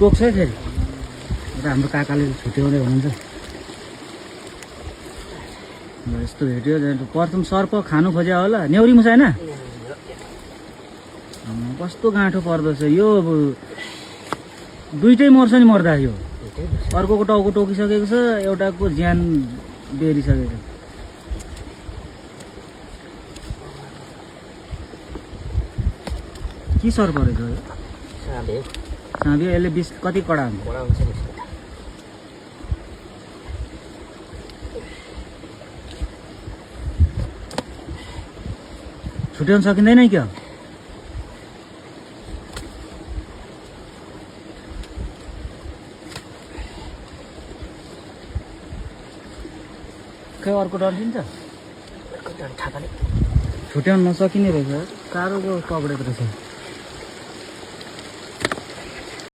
टोक्छ है फेरि र हाम्रो काकाले छुट्याउँदै हुनुहुन्छ यस्तो भेट्यो प्रथम सर्प खानु खोज्या होला नेउरी मुसा होइन कस्तो गाँठो पर्दछ यो अब दुइटै मर्छ नि मर्दा यो अर्कोको टाउको टोकिसकेको छ एउटाको ज्यान बेरिसकेको छ के सर्प रहेछ यो साँबे यसले विष कति कडा हुन्छ छुट्याउन सकिँदैन क्या खै अर्को डन्ठिन्छ छुट्याउन नसकिने रहेछ साह्रो पक्रेको रहेछ